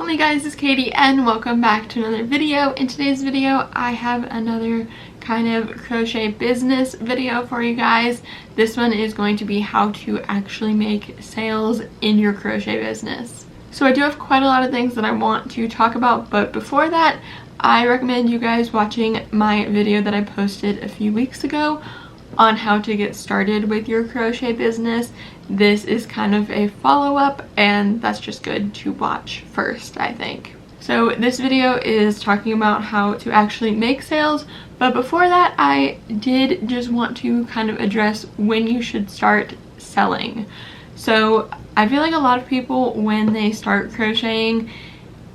Hey guys, it's Katie and welcome back to another video. In today's video, I have another kind of crochet business video for you guys. This one is going to be how to actually make sales in your crochet business. So I do have quite a lot of things that I want to talk about, but before that, I recommend you guys watching my video that I posted a few weeks ago on how to get started with your crochet business. This is kind of a follow-up, and that's just good to watch first, I think. So this video is talking about how to actually make sales, but before that I did just want to kind of address when you should start selling. So I feel like a lot of people, when they start crocheting,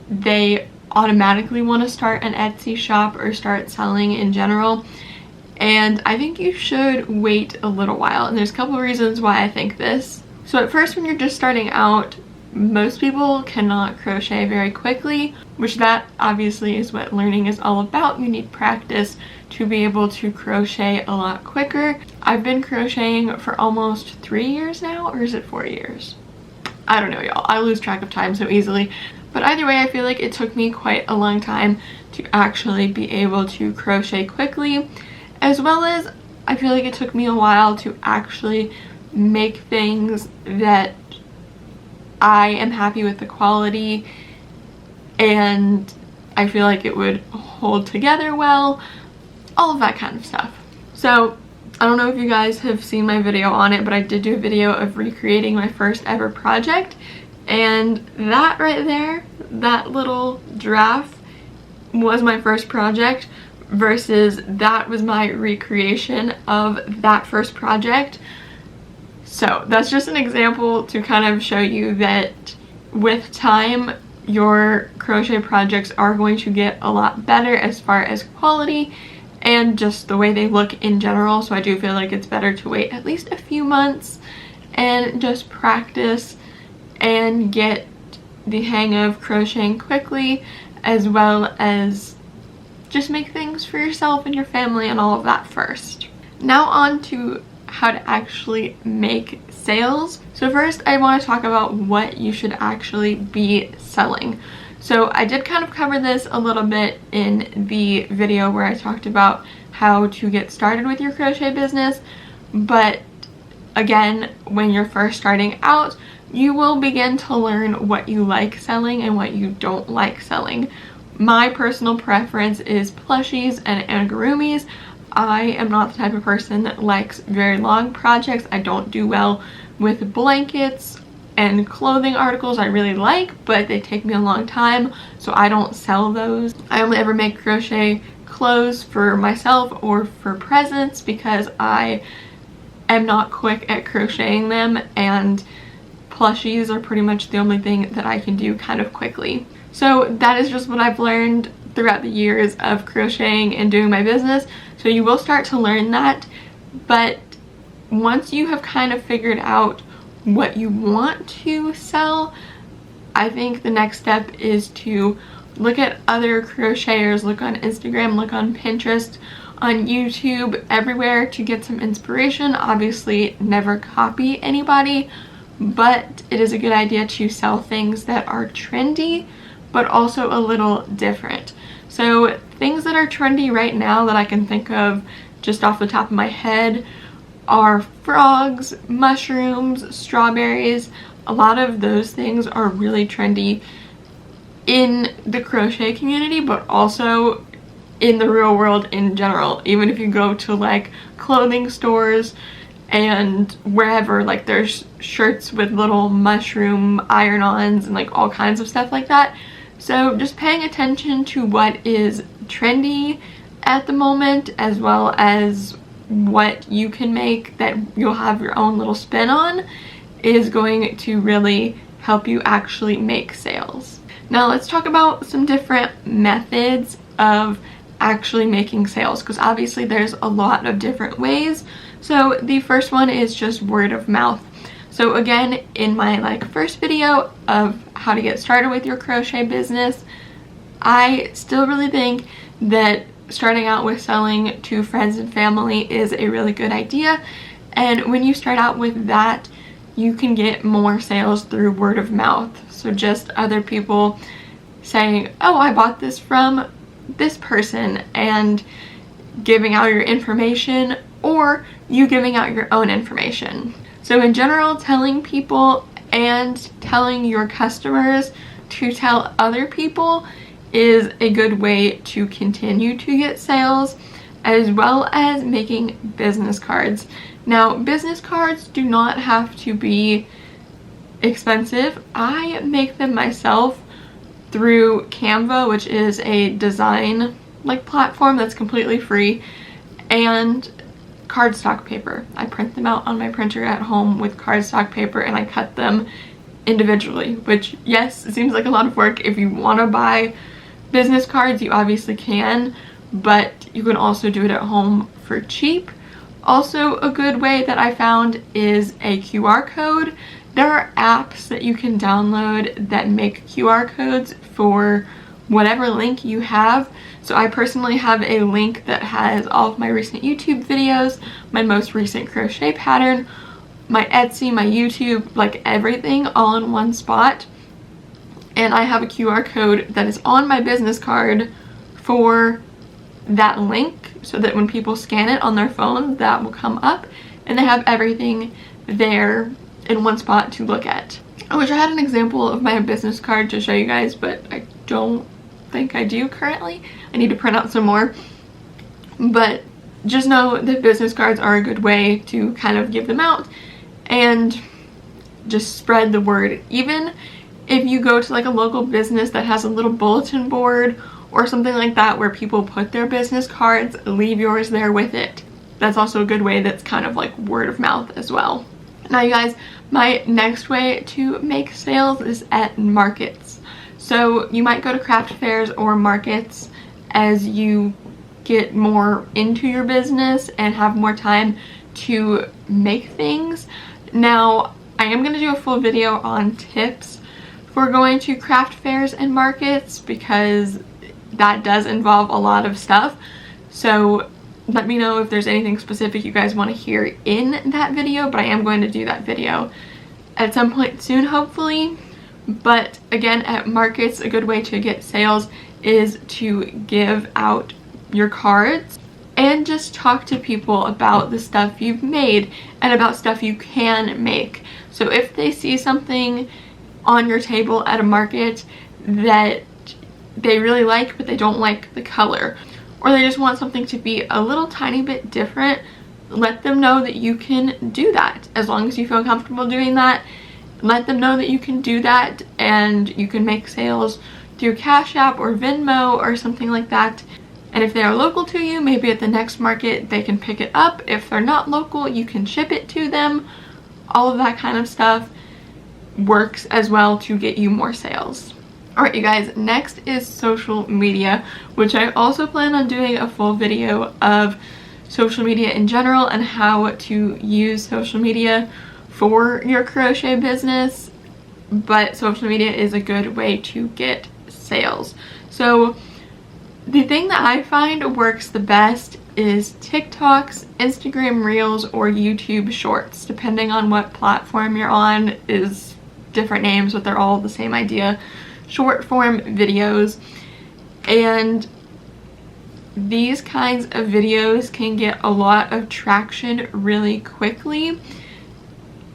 they automatically want to start an Etsy shop or start selling in general. And I think you should wait a little while, and there's a couple of reasons why I think this. So at first, when you're just starting out, most people cannot crochet very quickly, which that obviously is what learning is all about. You need practice to be able to crochet a lot quicker. I've been crocheting for almost 3 years now, or is it 4 years? I don't know, y'all. I lose track of time so easily. But either way, I feel like it took me quite a long time to actually be able to crochet quickly. As well as, I feel like it took me a while to actually make things that I am happy with the quality and I feel like it would hold together well, all of that kind of stuff. So, I don't know if you guys have seen my video on it, but I did do a video of recreating my first ever project, and that right there, that little giraffe, was my first project, versus that was my recreation of that first project. So that's just an example to kind of show you that with time your crochet projects are going to get a lot better as far as quality and just the way they look in general. So I do feel like it's better to wait at least a few months and just practice and get the hang of crocheting quickly, as well as just make things for yourself and your family and all of that first. Now on to how to actually make sales. So first I want to talk about what you should actually be selling. So I did kind of cover this a little bit in the video where I talked about how to get started with your crochet business, but again, when you're first starting out, you will begin to learn what you like selling and what you don't like selling. My personal preference is plushies and amigurumis. I am not the type of person that likes very long projects. I don't do well with blankets and clothing articles I really like, but they take me a long time, so I don't sell those. I only ever make crochet clothes for myself or for presents because I am not quick at crocheting them, and plushies are pretty much the only thing that I can do kind of quickly. So that is just what I've learned throughout the years of crocheting and doing my business. So you will start to learn that, but once you have kind of figured out what you want to sell, I think the next step is to look at other crocheters, look on Instagram, look on Pinterest, on YouTube, everywhere to get some inspiration. Obviously, never copy anybody, but it is a good idea to sell things that are trendy, but also a little different. So things that are trendy right now that I can think of just off the top of my head are frogs, mushrooms, strawberries. A lot of those things are really trendy in the crochet community, but also in the real world in general. Even if you go to like clothing stores and wherever, like there's shirts with little mushroom iron-ons and like all kinds of stuff like that. So just paying attention to what is trendy at the moment, as well as what you can make that you'll have your own little spin on, is going to really help you actually make sales. Now let's talk about some different methods of actually making sales, because obviously there's a lot of different ways. So the first one is just word of mouth. So again, in my first video of how to get started with your crochet business, I still really think that starting out with selling to friends and family is a really good idea. And when you start out with that, you can get more sales through word of mouth. So just other people saying, oh, I bought this from this person, and giving out your information, or you giving out your own information. So in general, telling people and telling your customers to tell other people is a good way to continue to get sales, as well as making business cards. Now, business cards do not have to be expensive. I make them myself through Canva, which is a design platform that's completely free, and cardstock paper. I print them out on my printer at home with cardstock paper, and I cut them individually, which, yes, it seems like a lot of work. If you want to buy business cards, you obviously can, but you can also do it at home for cheap. Also, a good way that I found is a QR code. There are apps that you can download that make QR codes for whatever link you have. So I personally have a link that has all of my recent YouTube videos, my most recent crochet pattern, my Etsy, my YouTube, like everything all in one spot. And I have a QR code that is on my business card for that link, so that when people scan it on their phone, that will come up, and they have everything there in one spot to look at. I wish I had an example of my business card to show you guys, but I don't think I do currently. I need to print out some more. But just know that business cards are a good way to kind of give them out and just spread the word. Even if you go to like a local business that has a little bulletin board or something like that where people put their business cards, leave yours there with it. That's also a good way that's kind of like word of mouth as well. Now you guys, my next way to make sales is at markets. So you might go to craft fairs or markets as you get more into your business and have more time to make things. Now, I am going to do a full video on tips for going to craft fairs and markets, because that does involve a lot of stuff. So let me know if there's anything specific you guys want to hear in that video, but I am going to do that video at some point soon, hopefully. But again, at markets, a good way to get sales is to give out your cards and just talk to people about the stuff you've made and about stuff you can make. So if they see something on your table at a market that they really like, but they don't like the color, or they just want something to be a little tiny bit different, let them know that you can do that. As long as you feel comfortable doing that, let them know that you can do that, and you can make sales through Cash App or Venmo or something like that. And if they are local to you, maybe at the next market they can pick it up. If they're not local, you can ship it to them. All of that kind of stuff works as well to get you more sales. Alright you guys, next is social media, which I also plan on doing a full video of social media in general and how to use social media for your crochet business. But social media is a good way to get sales. So the thing that I find works the best is TikToks, Instagram Reels, or YouTube Shorts. Depending on what platform you're on is different names, but they're all the same idea. Short form videos. And these kinds of videos can get a lot of traction really quickly,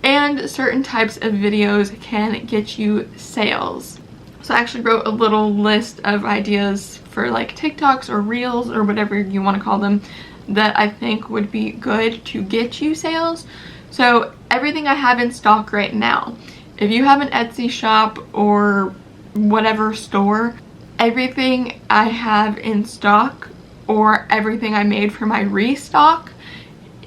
and certain types of videos can get you sales. So I actually wrote a little list of ideas for like TikToks or Reels or whatever you want to call them that I think would be good to get you sales. So everything I have in stock right now, if you have an Etsy shop or whatever store, everything I have in stock or everything I made for my restock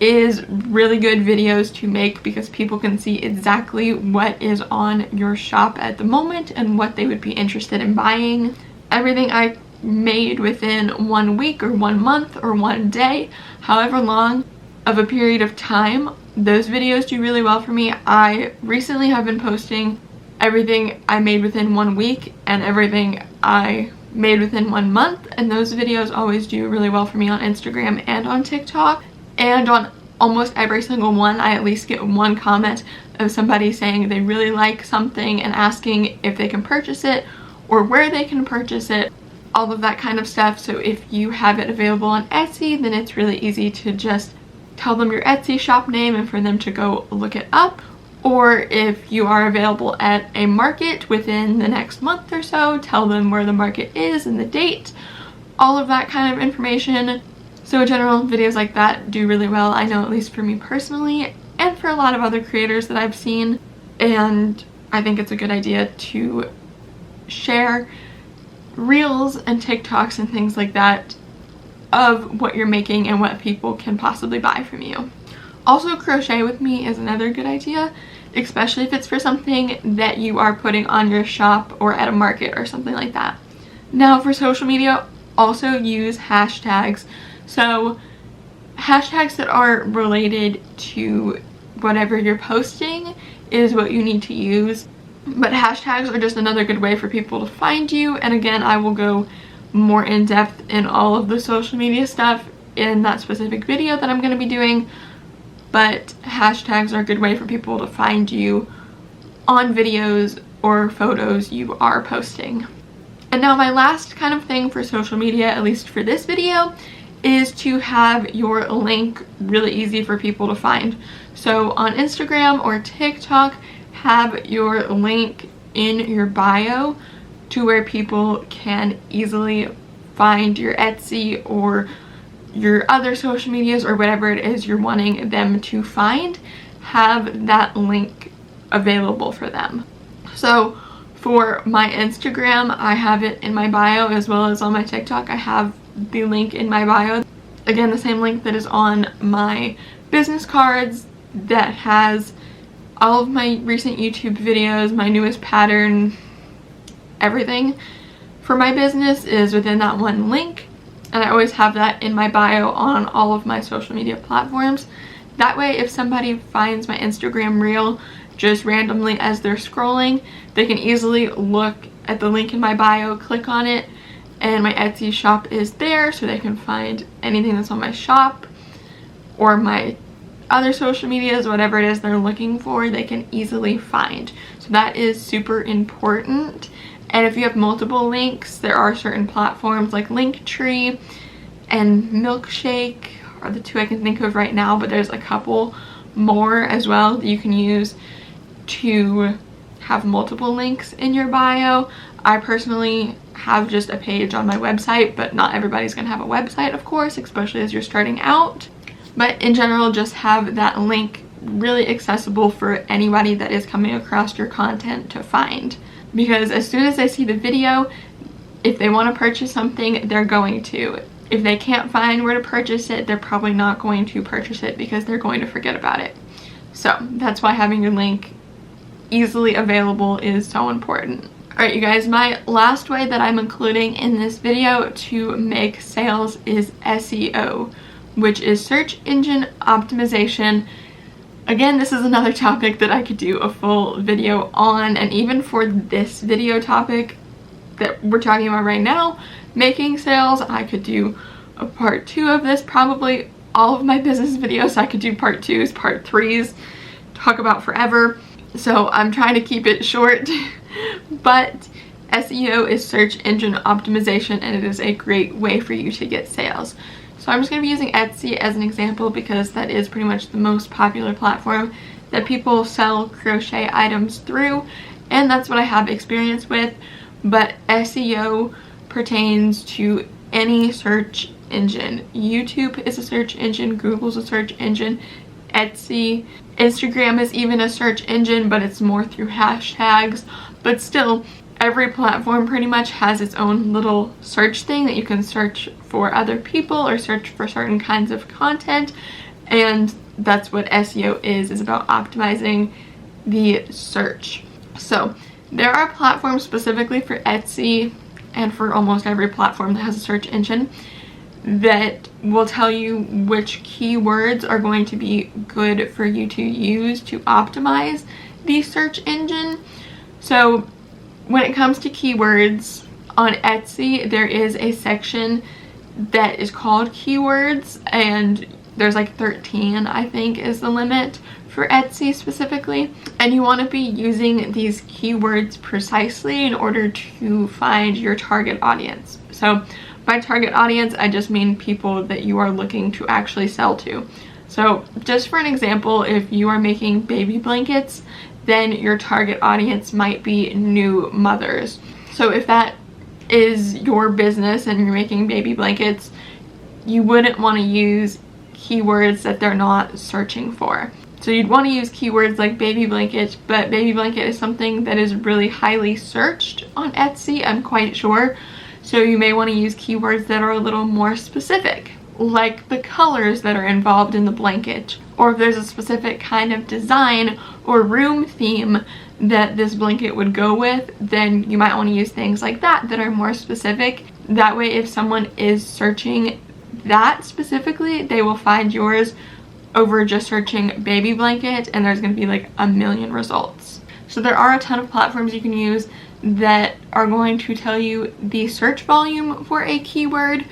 is really good videos to make, because people can see exactly what is on your shop at the moment and what they would be interested in buying. Everything I made within 1 week or 1 month or 1 day, however long of a period of time, those videos do really well for me. I recently have been posting everything I made within 1 week and everything I made within 1 month, and those videos always do really well for me on Instagram and on TikTok. And on almost every single one, I at least get one comment of somebody saying they really like something and asking if they can purchase it, or where they can purchase it, all of that kind of stuff. So if you have it available on Etsy, then it's really easy to just tell them your Etsy shop name and for them to go look it up. Or if you are available at a market within the next month or so, tell them where the market is and the date, all of that kind of information. So in general, videos like that do really well, I know, at least for me personally, and for a lot of other creators that I've seen. And I think it's a good idea to share reels and TikToks and things like that of what you're making and what people can possibly buy from you. Also, crochet with me is another good idea, especially if it's for something that you are putting on your shop or at a market or something like that. Now for social media, also use hashtags. So hashtags that are related to whatever you're posting is what you need to use. But hashtags are just another good way for people to find you. And again, I will go more in depth in all of the social media stuff in that specific video that I'm going to be doing. But hashtags are a good way for people to find you on videos or photos you are posting. And now my last kind of thing for social media, at least for this video, is to have your link really easy for people to find. So on Instagram or TikTok, have your link in your bio to where people can easily find your Etsy or your other social medias or whatever it is you're wanting them to find. Have that link available for them. So for my Instagram, I have it in my bio, as well as on my TikTok I have the link in my bio. Again, the same link that is on my business cards, that has all of my recent YouTube videos, my newest pattern, everything for my business is within that one link. And I always have that in my bio on all of my social media platforms. That way, if somebody finds my Instagram reel just randomly as they're scrolling, they can easily look at the link in my bio, click on it, and my Etsy shop is there, so they can find anything that's on my shop or my other social medias, whatever it is they're looking for, they can easily find. So that is super important. And if you have multiple links, there are certain platforms like Linktree and Milkshake are the two I can think of right now, but there's a couple more as well that you can use to have multiple links in your bio. I personally have just a page on my website, but not everybody's gonna have a website, of course, especially as you're starting out. But in general, just have that link really accessible for anybody that is coming across your content to find. Because as soon as they see the video, if they want to purchase something, they're going to. If they can't find where to purchase it, they're probably not going to purchase it because they're going to forget about it. So that's why having your link easily available is so important. Alright you guys, my last way that I'm including in this video to make sales is SEO, which is search engine optimization. Again, this is another topic that I could do a full video on, and even for this video topic that we're talking about right now, making sales, I could do a part 2 of this. Probably all of my business videos I could do part 2s, part 3s, talk about forever. So I'm trying to keep it short, but SEO is search engine optimization, and it is a great way for you to get sales. So I'm just going to be using Etsy as an example because that is pretty much the most popular platform that people sell crochet items through, and that's what I have experience with. But SEO pertains to any search engine. YouTube is a search engine, Google's a search engine, Etsy, Instagram is even a search engine, but it's more through hashtags. But still, every platform pretty much has its own little search thing that you can search for other people or search for certain kinds of content, and that's what SEO is about optimizing the search. So there are platforms specifically for Etsy and for almost every platform that has a search engine that will tell you which keywords are going to be good for you to use to optimize the search engine. So when it comes to keywords on Etsy, there is a section that is called keywords, and there's like 13, I think, is the limit for Etsy specifically, and you want to be using these keywords precisely in order to find your target audience. So by target audience, I just mean people that you are looking to actually sell to. So just for an example, if you are making baby blankets, then your target audience might be new mothers. So if that is your business and you're making baby blankets, you wouldn't want to use keywords that they're not searching for. So you'd want to use keywords like baby blanket, but baby blanket is something that is really highly searched on Etsy, I'm quite sure. So you may want to use keywords that are a little more specific, like the colors that are involved in the blanket, or if there's a specific kind of design or room theme that this blanket would go with, then you might want to use things like that that are more specific. That way, if someone is searching that specifically, they will find yours over just searching baby blanket, and there's going to be like a million results. So there are a ton of platforms you can use that are going to tell you the search volume for a keyword.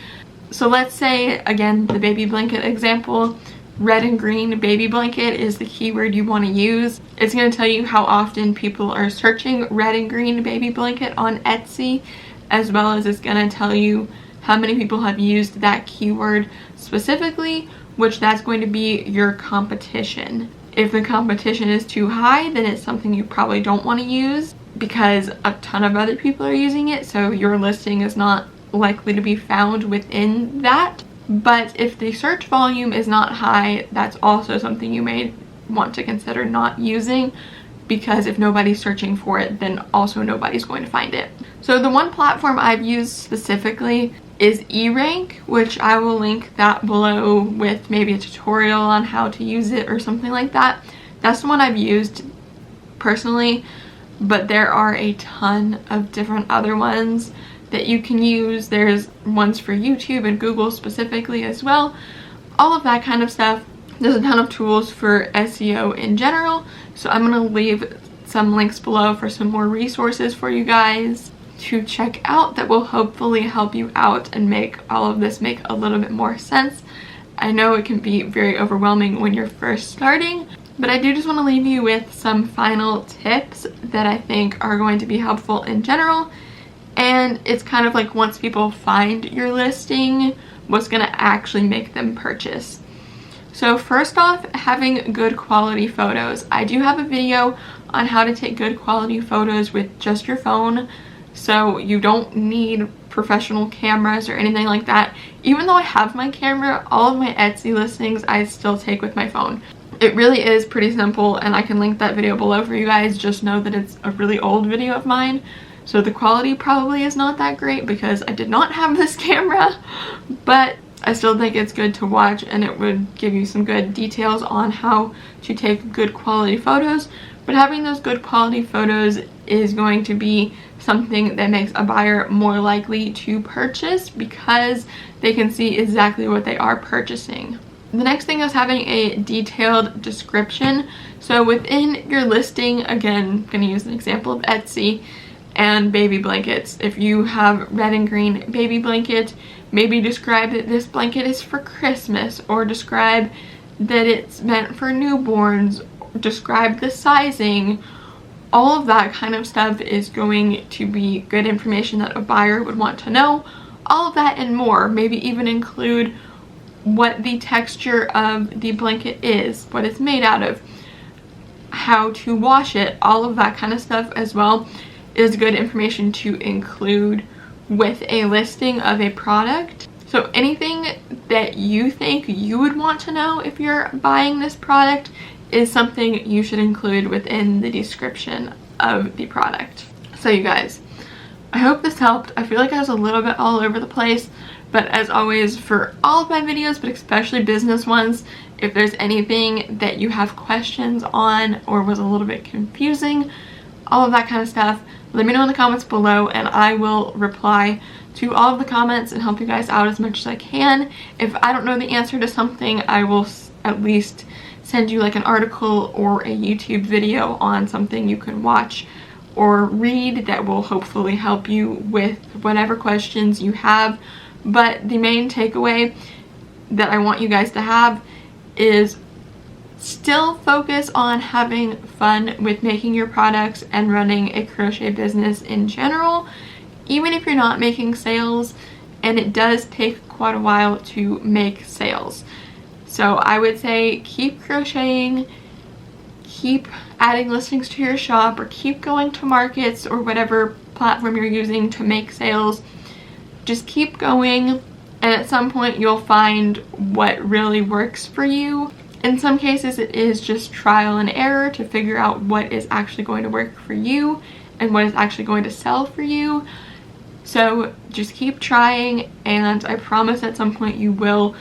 So let's say, again, the baby blanket example, red and green baby blanket is the keyword you want to use. It's going to tell you how often people are searching red and green baby blanket on Etsy, as well as it's going to tell you how many people have used that keyword specifically, which that's going to be your competition. If the competition is too high, then it's something you probably don't want to use because a ton of other people are using it, so your listing is not likely to be found within that. But if the search volume is not high, that's also something you may want to consider not using, because if nobody's searching for it, then also nobody's going to find it. So the one platform I've used specifically is eRank, which I will link that below with maybe a tutorial on how to use it or something like that. That's the one I've used personally, but there are a ton of different other ones that you can use. There's ones for YouTube and Google specifically as well. All of that kind of stuff. There's a ton of tools for SEO in general, so I'm going to leave some links below for some more resources for you guys to check out that will hopefully help you out and make all of this make a little bit more sense. I know it can be very overwhelming when you're first starting, but I do just want to leave you with some final tips that I think are going to be helpful in general. And it's kind of like, once people find your listing, what's going to actually make them purchase. So first off, having good quality photos. I do have a video on how to take good quality photos with just your phone, so you don't need professional cameras or anything like that. Even though I have my camera, all of my Etsy listings I still take with my phone. It really is pretty simple, and I can link that video below for you guys. Just know that it's a really old video of mine, so the quality probably is not that great because I did not have this camera, but I still think it's good to watch, and it would give you some good details on how to take good quality photos. But having those good quality photos is going to be something that makes a buyer more likely to purchase because they can see exactly what they are purchasing. The next thing is having a detailed description. So within your listing, again, I'm going to use an example of Etsy and baby blankets. If you have red and green baby blanket, maybe describe that this blanket is for Christmas, or describe that it's meant for newborns, describe the sizing. All of that kind of stuff is going to be good information that a buyer would want to know. All of that and more. Maybe even include what the texture of the blanket is, what it's made out of, how to wash it. All of that kind of stuff as well is good information to include with a listing of a product. So anything that you think you would want to know if you're buying this product is something you should include within the description of the product. So you guys, I hope this helped. I feel like I was a little bit all over the place, but as always, for all of my videos, but especially business ones, if there's anything that you have questions on or was a little bit confusing, all of that kind of stuff, let me know in the comments below, and I will reply to all of the comments and help you guys out as much as I can. If I don't know the answer to something, I will at least send you like an article or a YouTube video on something you can watch or read that will hopefully help you with whatever questions you have. But the main takeaway that I want you guys to have is still focus on having fun with making your products and running a crochet business in general, even if you're not making sales, and it does take quite a while to make sales. So I would say keep crocheting, keep adding listings to your shop, or keep going to markets or whatever platform you're using to make sales. Just keep going, and at some point you'll find what really works for you. In some cases it is just trial and error to figure out what is actually going to work for you and what is actually going to sell for you. So just keep trying, and I promise at some point you will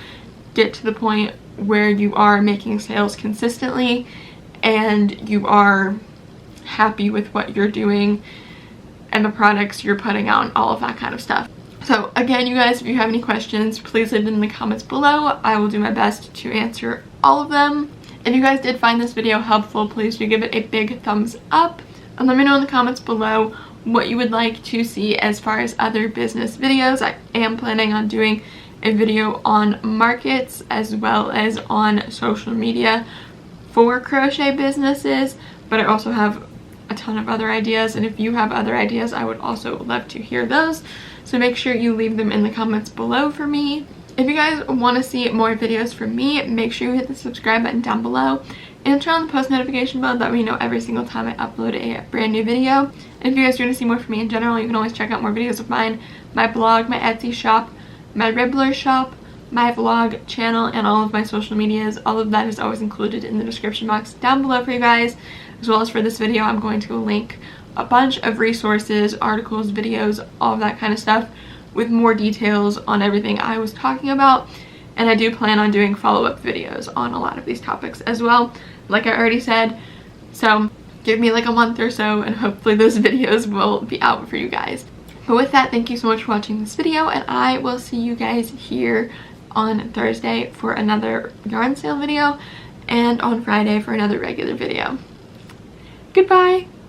get to the point where you are making sales consistently and you are happy with what you're doing and the products you're putting out and all of that kind of stuff. So again, you guys, if you have any questions, please leave them in the comments below. I will do my best to answer all of them. If you guys did find this video helpful, please do give it a big thumbs up, and let me know in the comments below what you would like to see as far as other business videos. I am planning on doing a video on markets as well as on social media for crochet businesses, but I also have a ton of other ideas, and if you have other ideas, I would also love to hear those. So make sure you leave them in the comments below for me. If you guys want to see more videos from me, make sure you hit the subscribe button down below and turn on the post notification bell. That way you know every single time I upload a brand new video. And if you guys want to see more from me in general, you can always check out more videos of mine, my blog, my Etsy shop, my Ribbler shop, my vlog channel, and all of my social medias. All of that is always included in the description box down below for you guys. As well as for this video, I'm going to link a bunch of resources, articles, videos, all of that kind of stuff with more details on everything I was talking about. And I do plan on doing follow-up videos on a lot of these topics as well, like I already said. So give me like a month or so and hopefully those videos will be out for you guys. But with that, thank you so much for watching this video, and I will see you guys here on Thursday for another yarn sale video and on Friday for another regular video. Goodbye!